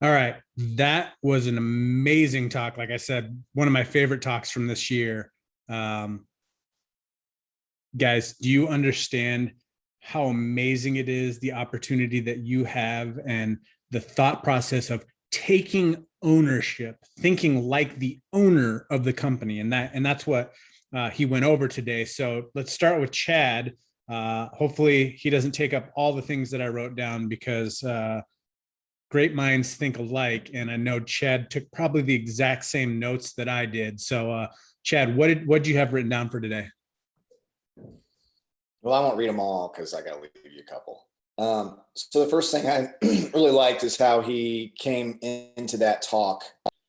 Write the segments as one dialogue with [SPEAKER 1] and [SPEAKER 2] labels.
[SPEAKER 1] All right. That was an amazing talk. Like I said, one of my favorite talks from this year. Um, Guys, do you understand how amazing it is, the opportunity that you have and the thought process of taking ownership, thinking like the owner of the company? And that's what he went over today. So let's start with Chad. Hopefully he doesn't take up all the things that I wrote down because great minds think alike. And I know Chad took probably the exact same notes that I did. So Chad, what did you have written down for today?
[SPEAKER 2] Well, I won't read them all because I got to leave you a couple. So the first thing I really liked is how he came into that talk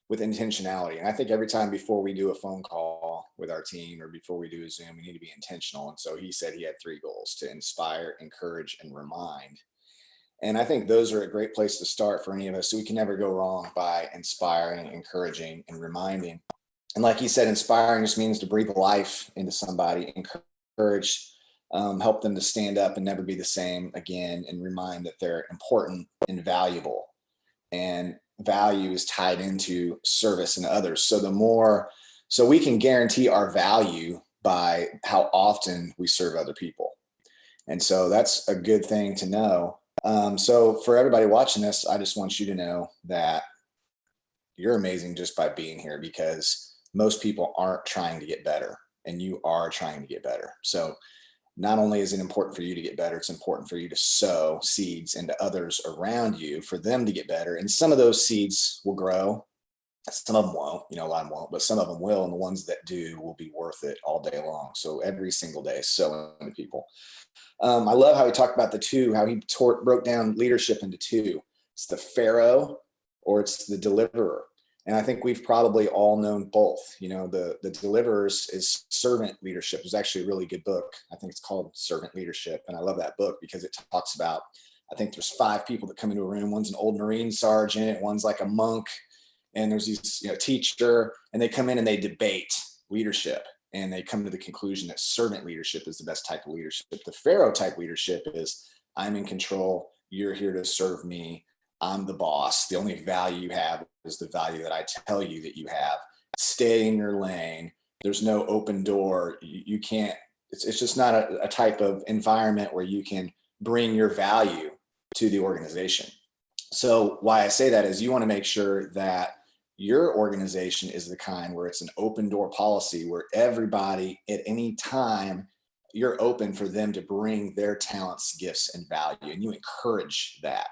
[SPEAKER 2] with intentionality. And I think every time before we do a phone call with our team or before we do a Zoom, we need to be intentional. And so he said he had three goals: to inspire, encourage, and remind. And I think those are a great place to start for any of us. So we can never go wrong by inspiring, encouraging, and reminding. And like he said, inspiring just means to breathe life into somebody, encourage, help them to stand up and never be the same again, and remind that they're important and valuable. And value is tied into service and others. So we can guarantee our value by how often we serve other people. And so that's a good thing to know. So for everybody watching this, I just want you to know that you're amazing just by being here, because most people aren't trying to get better and you are trying to get better. So not only is it important for you to get better, it's important for you to sow seeds into others around you for them to get better. And some of those seeds will grow. Some of them won't, a lot of them won't, but some of them will. And the ones that do will be worth it all day long. So every single day, sow into people. I love how he talked about the two, how he broke down leadership into two. It's the Pharaoh or it's the deliverer. And I think we've probably all known both. The deliverers is servant leadership. There's actually a really good book. I think it's called Servant Leadership. And I love that book because it talks about, I think there's five people that come into a room. One's an old Marine sergeant, one's like a monk, and there's these, teacher, and they come in and they debate leadership. And they come to the conclusion that servant leadership is the best type of leadership. The Pharaoh type leadership is, I'm in control. You're here to serve me. I'm the boss. The only value you have is the value that I tell you that you have. Stay in your lane. There's no open door. You can't, it's just not a type of environment where you can bring your value to the organization. So why I say that is you want to make sure that your organization is the kind where it's an open door policy where everybody at any time, you're open for them to bring their talents, gifts, and value, and you encourage that.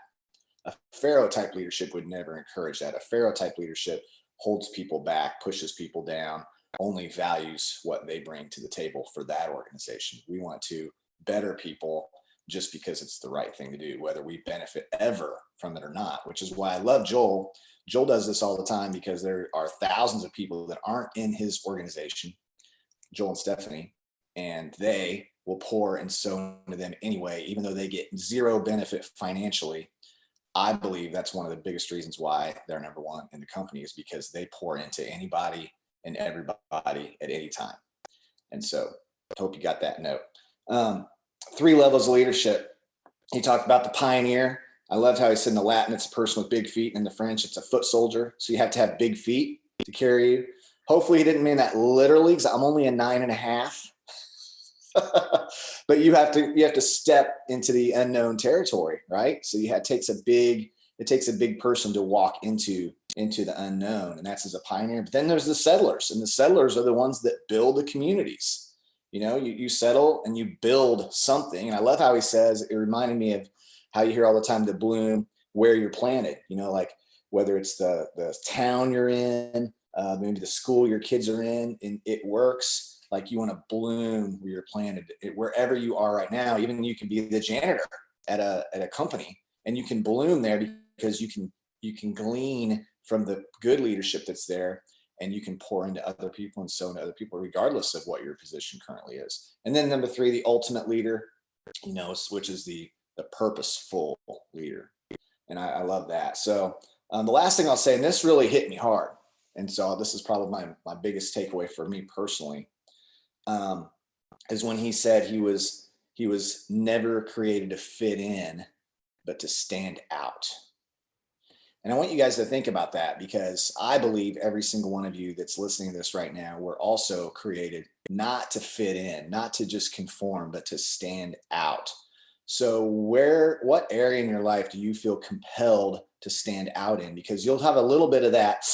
[SPEAKER 2] A Pharaoh type leadership would never encourage that. A Pharaoh type leadership holds people back, pushes people down, only values what they bring to the table for that organization. We want to better people just because it's the right thing to do, whether we benefit ever from it or not, which is why I love Joel. Joel does this all the time because there are thousands of people that aren't in his organization, Joel and Stephanie, and they will pour and sow into them anyway, even though they get zero benefit financially. I believe that's one of the biggest reasons why they're number one in the company, is because they pour into anybody and everybody at any time. And so I hope you got that note. 3 levels of leadership. He talked about the pioneer. I loved how he said in the Latin, it's a person with big feet, and in the French, it's a foot soldier. So you have to have big feet to carry you. Hopefully he didn't mean that literally, because I'm only a 9.5. But you have to step into the unknown territory, right? So it takes a big person to walk into the unknown, and that's as a pioneer. But then there's the settlers, and the settlers are the ones that build the communities. You settle and you build something. And I love how he says, it reminded me of how you hear all the time, to bloom where you're planted, like whether it's the town you're in, maybe the school your kids are in, and it works. Like you want to bloom where you're planted, wherever you are right now. Even you can be the janitor at a company, and you can bloom there because you can glean from the good leadership that's there, and you can pour into other people and sow into other people, regardless of what your position currently is. And then number 3, the ultimate leader, which is the purposeful leader. And I love that. So the last thing I'll say, and this really hit me hard, and so this is probably my biggest takeaway for me personally, is when he said he was never created to fit in, but to stand out. And I want you guys to think about that, because I believe every single one of you that's listening to this right now, we're also created not to fit in, not to just conform, but to stand out. So what area in your life do you feel compelled to stand out in? Because you'll have a little bit of that,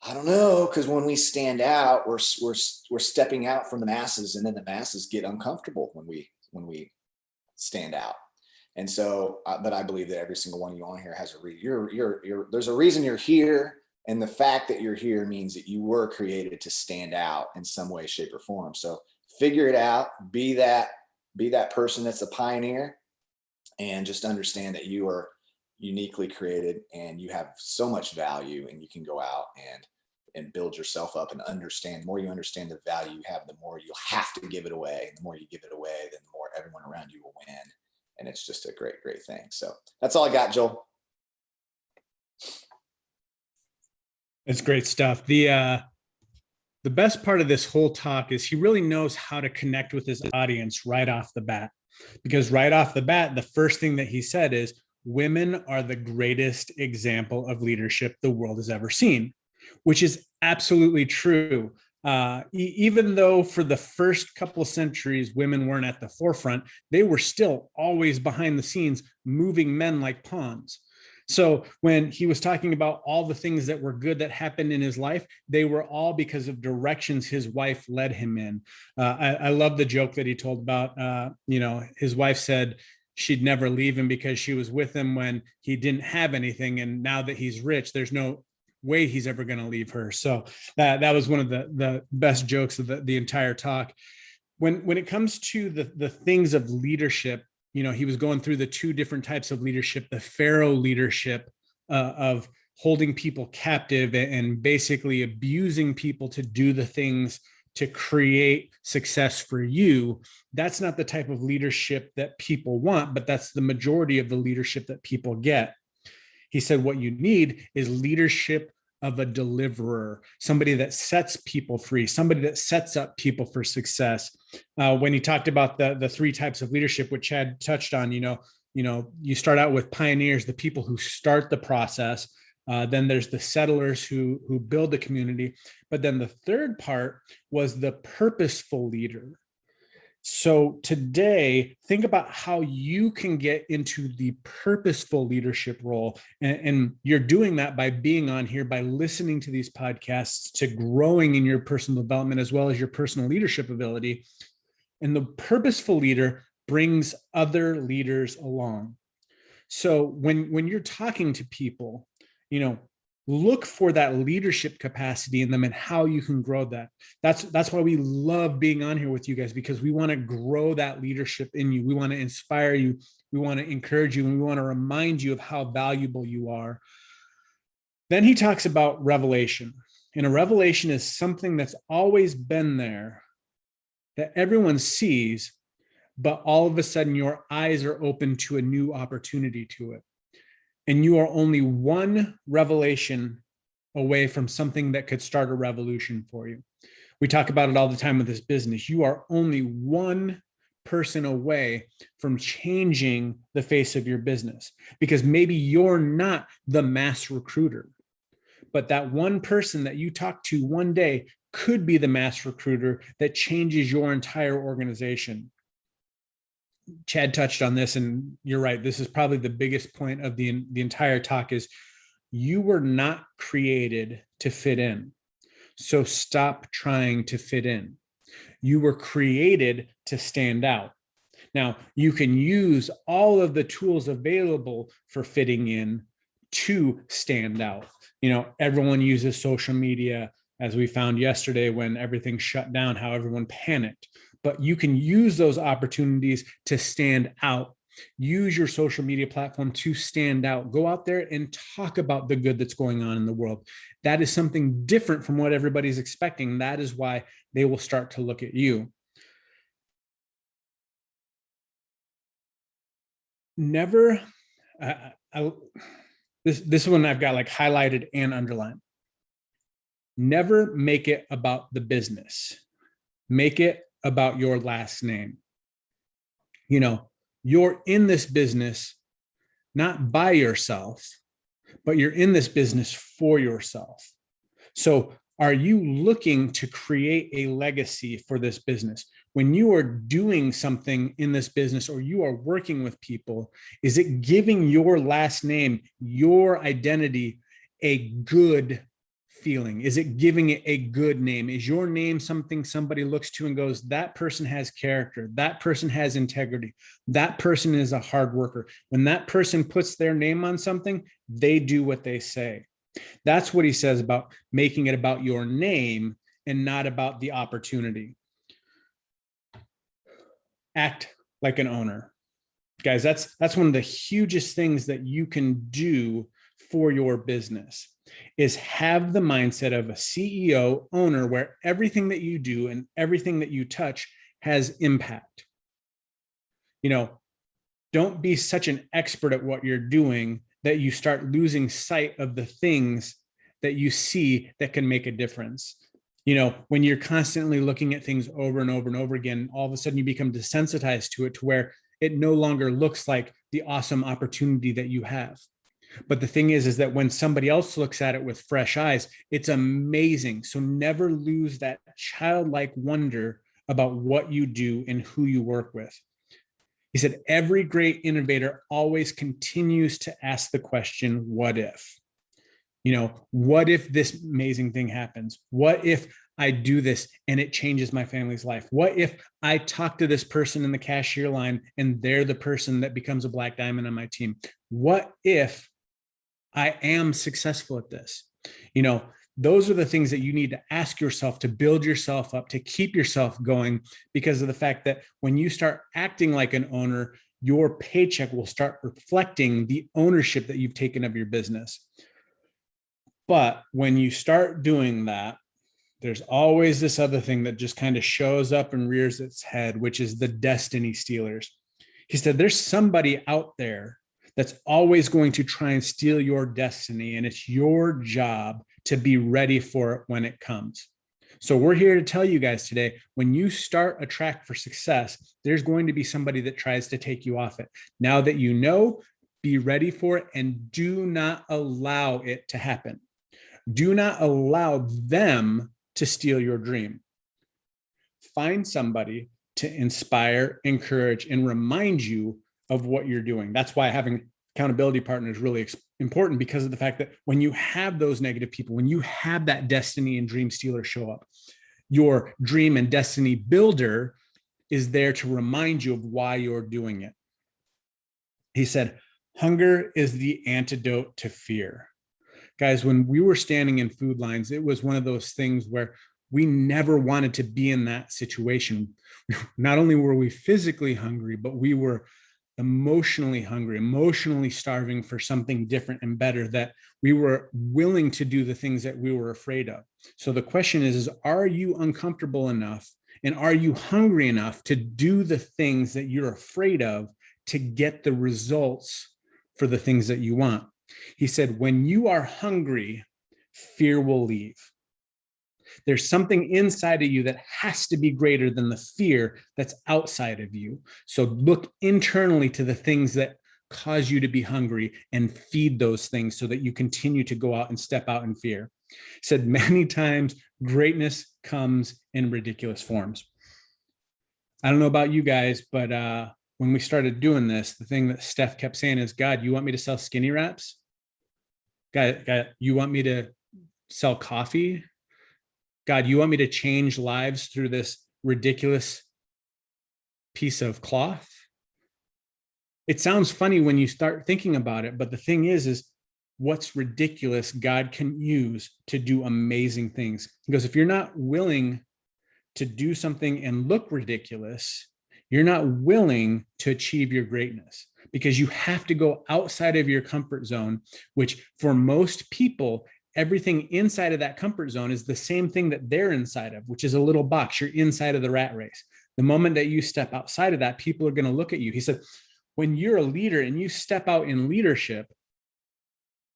[SPEAKER 2] I don't know, because when we stand out, we're stepping out from the masses, and then the masses get uncomfortable when we stand out. And so, but I believe that every single one of you on here has there's a reason you're here. And the fact that you're here means that you were created to stand out in some way, shape, or form. So figure it out, be that person that's a pioneer, and just understand that you are uniquely created and you have so much value, and you can go out and build yourself up and understand. The more you understand the value you have, the more you'll have to give it away. And the more you give it away, then the more everyone around you will win. And it's just a great, great thing. So that's all I got, Joel.
[SPEAKER 1] It's great stuff. The best part of this whole talk is he really knows how to connect with his audience right off the bat, because right off the bat, the first thing that he said is women are the greatest example of leadership the world has ever seen, which is absolutely true. Even though for the first couple of centuries, women weren't at the forefront, they were still always behind the scenes, moving men like pawns. So when he was talking about all the things that were good that happened in his life, they were all because of directions his wife led him in. I love the joke that he told about, his wife said she'd never leave him because she was with him when he didn't have anything. And now that he's rich, there's no way he's ever going to leave her. So that was one of the best jokes of the entire talk. When it comes to the things of leadership, he was going through the two different types of leadership, the Pharaoh leadership of holding people captive and basically abusing people to do the things to create success for you. That's not the type of leadership that people want, but that's the majority of the leadership that people get. He said, what you need is leadership of a deliverer, somebody that sets people free, somebody that sets up people for success. When he talked about the three types of leadership, which Chad touched on, you start out with pioneers, the people who start the process. Then there's the settlers who build the community. But then the third part was the purposeful leader. So today, think about how you can get into the purposeful leadership role. And you're doing that by being on here, by listening to these podcasts, to growing in your personal development, as well as your personal leadership ability. And the purposeful leader brings other leaders along. So when you're talking to people, look for that leadership capacity in them and how you can grow that. That's why we love being on here with you guys, because we want to grow that leadership in you. We want to inspire you. We want to encourage you, and we want to remind you of how valuable you are. Then he talks about revelation. And a revelation is something that's always been there, that everyone sees, but all of a sudden your eyes are open to a new opportunity to it. And you are only one revelation away from something that could start a revolution for you. We talk about it all the time with this business. You are only one person away from changing the face of your business, because maybe you're not the mass recruiter, but that one person that you talk to one day could be the mass recruiter that changes your entire organization. Chad touched on this, and you're right. This is probably the biggest point of the entire talk is you were not created to fit in. So stop trying to fit in. You were created to stand out. Now, you can use all of the tools available for fitting in to stand out. Everyone uses social media, as we found yesterday when everything shut down, how everyone panicked. But you can use those opportunities to stand out. Use your social media platform to stand out. Go out there and talk about the good that's going on in the world. That is something different from what everybody's expecting. That is why they will start to look at you. Never, this one I've got like highlighted and underlined. Never make it about the business. Make it about your last name. You're in this business not by yourself, but you're in this business for yourself. So are you looking to create a legacy for this business? When you are doing something in this business or you are working with people, is it giving your last name, your identity, a good feeling? Is it giving it a good name? Is your name something somebody looks to and goes, that person has character, that person has integrity, that person is a hard worker? When that person puts their name on something, they do what they say. That's what he says about making it about your name and not about the opportunity. Act like an owner. Guys, that's one of the hugest things that you can do for your business, is have the mindset of a CEO owner where everything that you do and everything that you touch has impact. Don't be such an expert at what you're doing that you start losing sight of the things that you see that can make a difference. When you're constantly looking at things over and over and over again, all of a sudden you become desensitized to it, to where it no longer looks like the awesome opportunity that you have. But the thing is that when somebody else looks at it with fresh eyes, it's amazing. So never lose that childlike wonder about what you do and who you work with. He said, every great innovator always continues to ask the question, what if? What if this amazing thing happens? What if I do this and it changes my family's life? What if I talk to this person in the cashier line and they're the person that becomes a black diamond on my team? What if I am successful at this? Those are the things that you need to ask yourself to build yourself up, to keep yourself going, because of the fact that when you start acting like an owner, your paycheck will start reflecting the ownership that you've taken of your business. But when you start doing that, there's always this other thing that just kind of shows up and rears its head, which is the destiny stealers. He said, there's somebody out there that's always going to try and steal your destiny, and it's your job to be ready for it when it comes. So we're here to tell you guys today, when you start a track for success, there's going to be somebody that tries to take you off it. Now that you know, be ready for it and do not allow it to happen. Do not allow them to steal your dream. Find somebody to inspire, encourage, and remind you of what you're doing. That's why having accountability partners is really important, because of the fact that when you have those negative people, when you have that destiny and dream stealer show up, your dream and destiny builder is there to remind you of why you're doing it. He said, hunger is the antidote to fear. Guys, when we were standing in food lines, it was one of those things where we never wanted to be in that situation. Not only were we physically hungry, but we were emotionally hungry, emotionally starving for something different and better, that we were willing to do the things that we were afraid of. So the question is are you uncomfortable enough, and are you hungry enough to do the things that you're afraid of to get the results for the things that you want? He said, when you are hungry, fear will leave. There's something inside of you that has to be greater than the fear that's outside of you. So look internally to the things that cause you to be hungry and feed those things so that you continue to go out and step out in fear. He said many times, greatness comes in ridiculous forms. I don't know about you guys, but when we started doing this, the thing that Steph kept saying is, God, you want me to sell skinny wraps? God, you want me to sell coffee? God, you want me to change lives through this ridiculous piece of cloth? It sounds funny when you start thinking about it, but the thing is what's ridiculous, God can use to do amazing things. Because if you're not willing to do something and look ridiculous, you're not willing to achieve your greatness, because you have to go outside of your comfort zone, which for most people, everything inside of that comfort zone is the same thing that they're inside of, which is a little box. You're inside of the rat race. The moment that you step outside of that, people are going to look at you. He said, when you're a leader and you step out in leadership,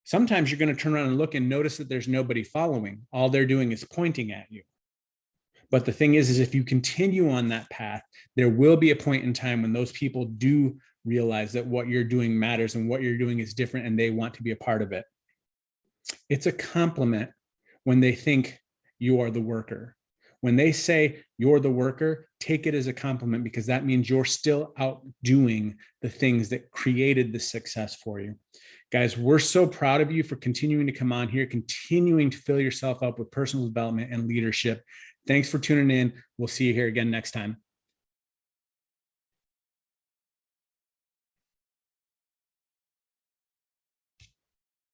[SPEAKER 1] sometimes you're going to turn around and look and notice that there's nobody following. All they're doing is pointing at you. But the thing is if you continue on that path, there will be a point in time when those people do realize that what you're doing matters and what you're doing is different, and they want to be a part of it. It's a compliment when they think you are the worker. When they say you're the worker, take it as a compliment, because that means you're still out doing the things that created the success for you. Guys, we're so proud of you for continuing to come on here, continuing to fill yourself up with personal development and leadership. Thanks for tuning in. We'll see you here again next time.